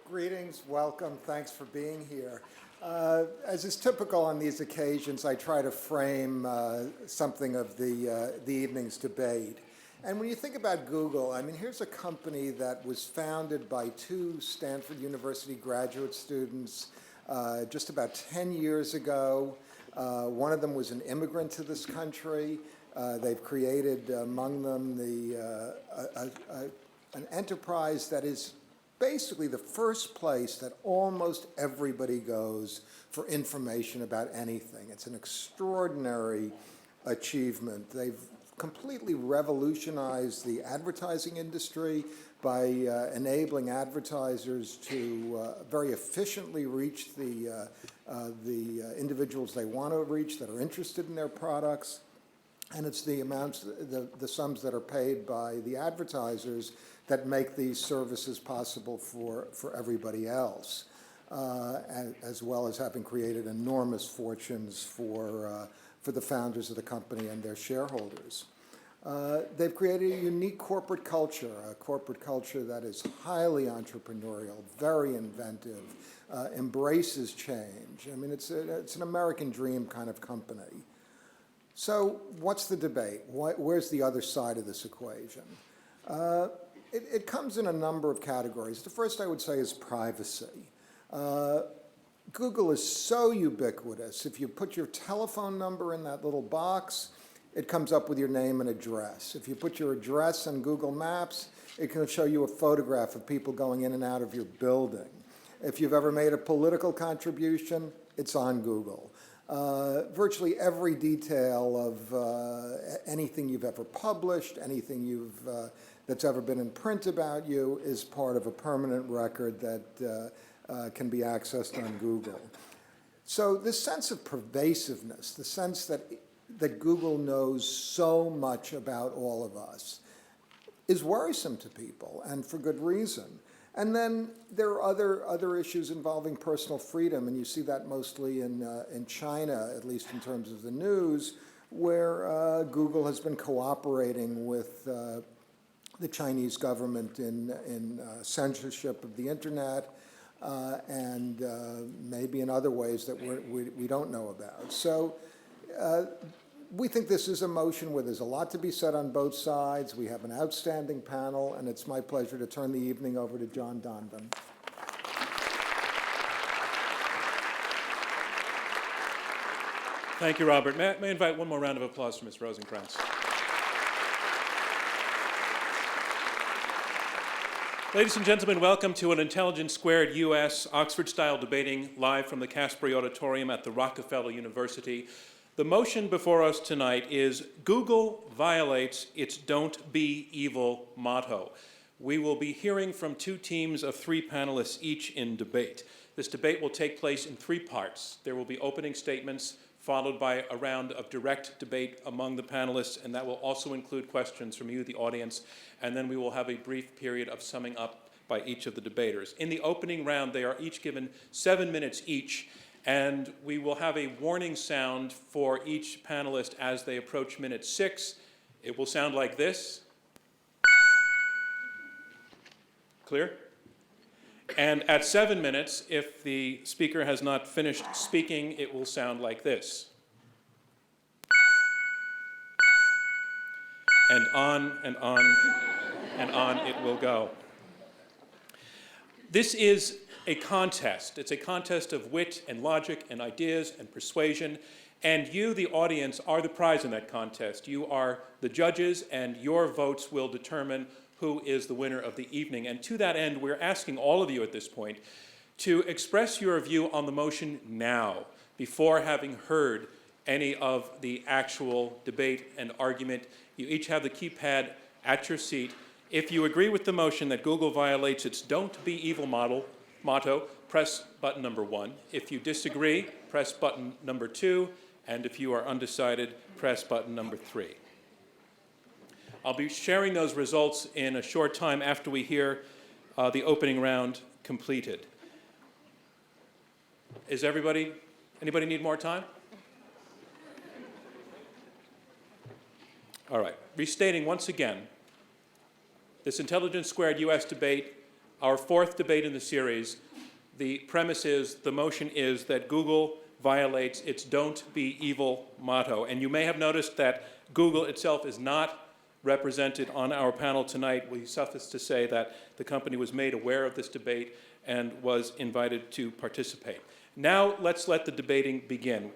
Greetings, welcome, thanks for being here. As is typical on these occasions, I try to frame something of the evening's debate. And when you think about Google, I mean, here's a company that was founded by two Stanford University graduate students just about 10 years ago. One of them was an immigrant to this country. They've created among them an enterprise that is basically the first place that almost everybody goes for information about anything. It's an extraordinary achievement. They've completely revolutionized the advertising industry by enabling advertisers to very efficiently reach the individuals they want to reach that are interested in their products. And it's the amounts, the sums that are paid by the advertisers that make these services possible for everybody else, as well as having created enormous fortunes for the founders of the company and their shareholders. They've created a unique corporate culture, a corporate culture that is highly entrepreneurial, very inventive, embraces change. I mean, it's an American dream kind of company. So what's the debate? Where's the other side of this equation? It comes in a number of categories. The first I would say is privacy. Google is so ubiquitous. If you put your telephone number in that little box, it comes up with your name and address. If you put your address in Google Maps, it can show you a photograph of people going in and out of your building. If you've ever made a political contribution, it's on Google. Virtually every detail of anything you've ever published, anything that's ever been in print about you is part of a permanent record that can be accessed on Google. So this sense of pervasiveness, the sense that Google knows so much about all of us, is worrisome to people, and for good reason. And then there are other issues involving personal freedom, and you see that mostly in China, at least in terms of the news, where Google has been cooperating with the Chinese government in censorship of the internet, and maybe in other ways that we don't know about. So we think this is a motion where there's a lot to be said on both sides. We have an outstanding panel, and it's my pleasure to turn the evening over to John Donvan. Thank you, Robert. May I invite one more round of applause from Ms. Rosencrantz? Ladies and gentlemen, welcome to an Intelligence Squared US Oxford-style debating live from the Caspery Auditorium at the Rockefeller University. The motion before us tonight is Google violates its Don't Be Evil motto. We will be hearing from two teams of three panelists each in debate. This debate will take place in three parts. There will be opening statements followed by a round of direct debate among the panelists, and that will also include questions from you, the audience, and then we will have a brief period of summing up by each of the debaters. In the opening round, they are each given 7 minutes each, and we will have a warning sound for each panelist as they approach minute 6. It will sound like this. Clear? And at 7 minutes, if the speaker has not finished speaking, it will sound like this. And on and on and on it will go. This is a contest. It's a contest of wit and logic and ideas and persuasion. And you, the audience, are the prize in that contest. You are the judges, and your votes will determine who is the winner of the evening. And to that end, we're asking all of you at this point to express your view on the motion now, before having heard any of the actual debate and argument. You each have the keypad at your seat. If you agree with the motion that Google violates its Don't Be Evil motto, press button number 1. If you disagree, press button number 2. And if you are undecided, press button number 3. I'll be sharing those results in a short time after we hear the opening round completed. Anybody need more time? All right, restating once again, this Intelligence Squared US debate our fourth debate in the series. The premise is, the motion is that Google violates its "Don't Be Evil" motto. And you may have noticed that Google itself is not represented on our panel tonight. We suffice to say that the company was made aware of this debate and was invited to participate. Now let's let the debating begin.